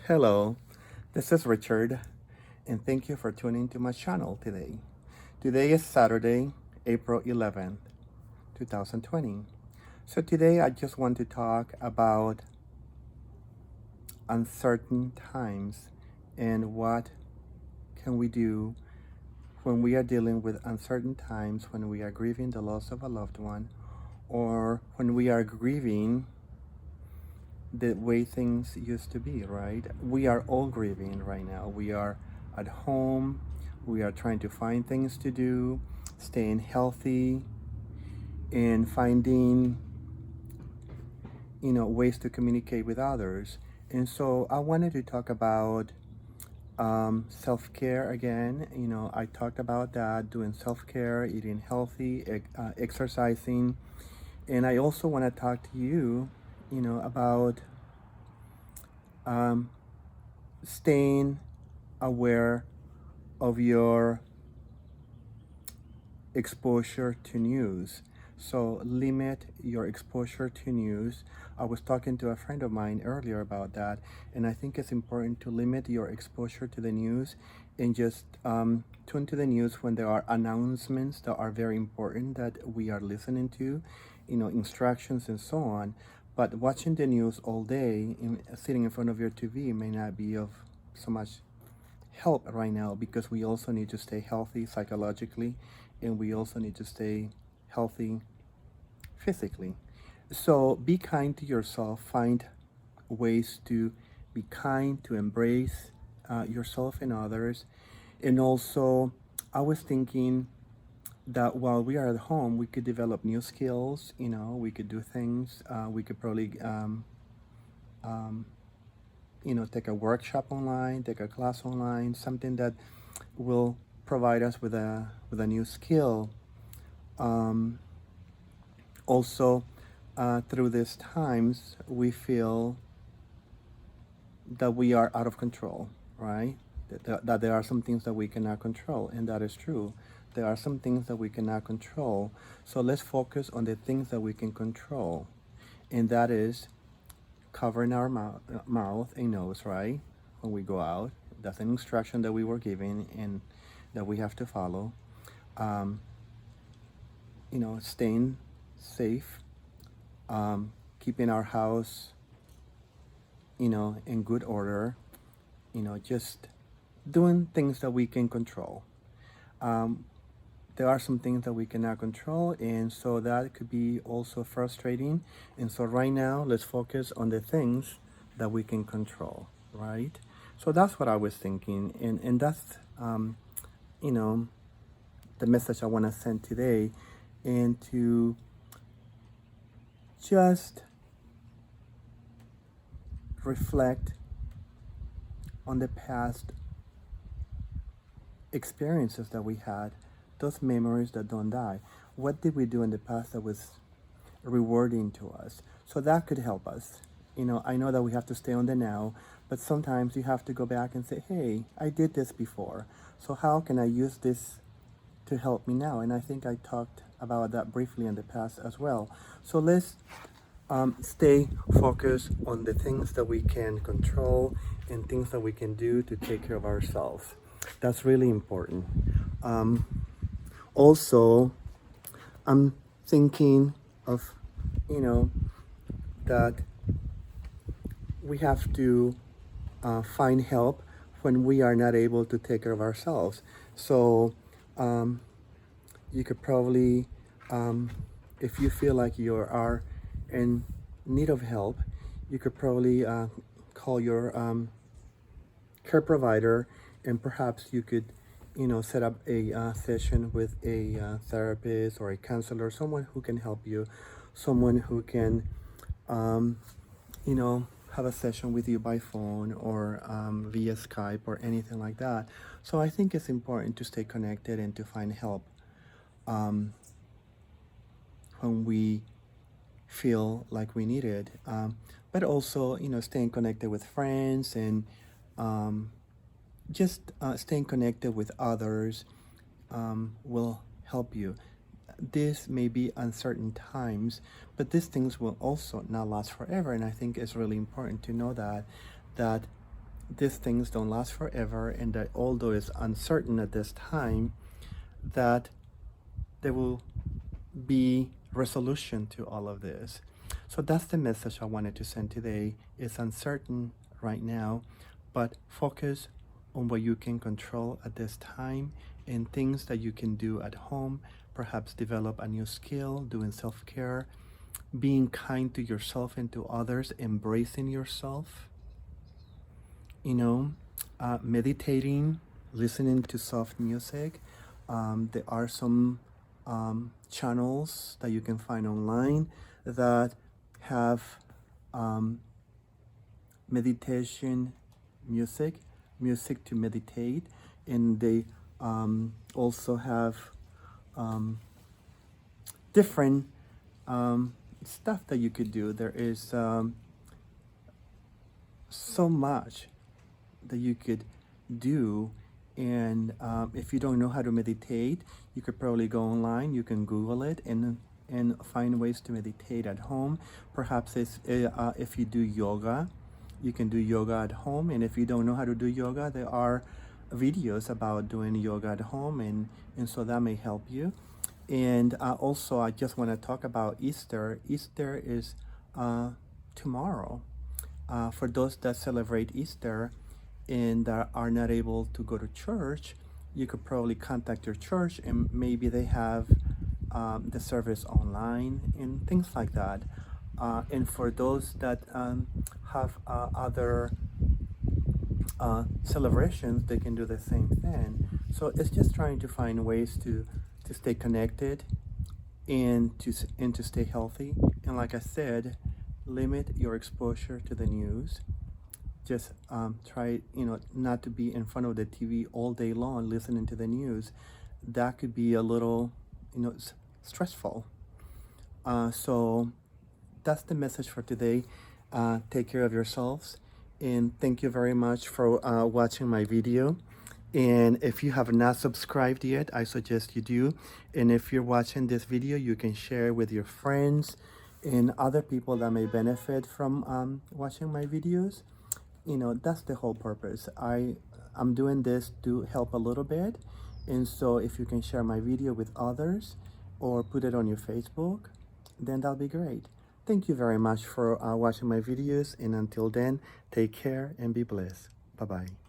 Hello, this is Richard, and thank you for tuning to my channel today. Today is Saturday, April 11th, 2020. So today I just want to talk about uncertain times and what can we do when we are dealing with uncertain times, when we are grieving the loss of a loved one, or when we are grieving the way things used to be, right? We are all grieving right now. We are at home, we are trying to find things to do, staying healthy, and finding, ways to communicate with others. And so I wanted to talk about self-care again. I talked about that, doing self-care, eating healthy, exercising. And I also want to talk to you, about um, staying aware of your exposure to news. So limit your exposure to news. I was talking to a friend of mine earlier about that, and I think it's important to limit your exposure to the news and just tune to the news when there are announcements that are very important that we are listening to, instructions and so on. But watching the news all day, sitting in front of your TV, may not be of so much help right now because we also need to stay healthy psychologically and we also need to stay healthy physically. So be kind to yourself, find ways to be kind, to embrace yourself and others. And also, I was thinking that while we are at home, we could develop new skills, we could do things, we could probably um, take a workshop online, take a class online, something that will provide us with a new skill. Um, Also, through these times, we feel that we are out of control, right? That there are some things that we cannot control, and that is true. There are some things that we cannot control. So let's focus on the things that we can control, and that is covering our mouth and nose, right? When we go out, that's an instruction that we were given and that we have to follow. Um, Staying safe, keeping our house, in good order, just doing things that we can control. Um, there are some things that we cannot control, and so that could be also frustrating. And so, right now, let's focus on the things that we can control, right? So, that's what I was thinking, and that's, you know, the message I want to send today, and to just reflect on the past experiences that we had, those memories that don't die. What did we do in the past that was rewarding to us? So that could help us. I know that we have to stay on the now, but sometimes you have to go back and say, hey, I did this before. So how can I use this to help me now? And I think I talked about that briefly in the past as well. So let's stay focused on the things that we can control and things that we can do to take care of ourselves. That's really important. Um, Also, I'm thinking of, you know, that we have to find help when we are not able to take care of ourselves. So um, you could probably, um, if you feel like you are in need of help, you could probably call your care provider, and perhaps you could, set up a session with a therapist or a counselor, someone who can help you, someone who can, um, have a session with you by phone or via Skype or anything like that. So I think it's important to stay connected and to find help um, when we feel like we need it. But also, staying connected with friends and um, just staying connected with others will help you. This may be uncertain times, but these things will also not last forever. And I think it's really important to know that these things don't last forever, and that although it's uncertain at this time, that there will be resolution to all of this. So that's the message I wanted to send today. It's uncertain right now, but focus on what you can control at this time and things that you can do at home. Perhaps develop a new skill, doing self-care, being kind to yourself and to others, embracing yourself, meditating, listening to soft music. There are some channels that you can find online that have meditation music to meditate, and they also have different stuff that you could do. There is so much that you could do, and if you don't know how to meditate, you could probably go online, you can Google it and find ways to meditate at home. Perhaps if you do yoga, you can do yoga at home, and if you don't know how to do yoga, there are videos about doing yoga at home, and so that may help you. And also, I just want to talk about Easter. Easter is tomorrow. For those that celebrate Easter and are not able to go to church, you could probably contact your church, and maybe they have the service online and things like that. And for those that have other celebrations, they can do the same thing. So it's just trying to find ways to stay connected and to stay healthy. And like I said, limit your exposure to the news. Just try, not to be in front of the TV all day long listening to the news. That could be a little, stressful. So that's the message for today. Take care of yourselves, and thank you very much for watching my video. And if you have not subscribed yet, I suggest you do. And if you're watching this video, you can share with your friends and other people that may benefit from watching my videos. That's the whole purpose. I'm doing this to help a little bit. And so if you can share my video with others or put it on your Facebook, then that'll be great. Thank you very much for watching my videos. And until then, take care and be blessed. Bye-bye.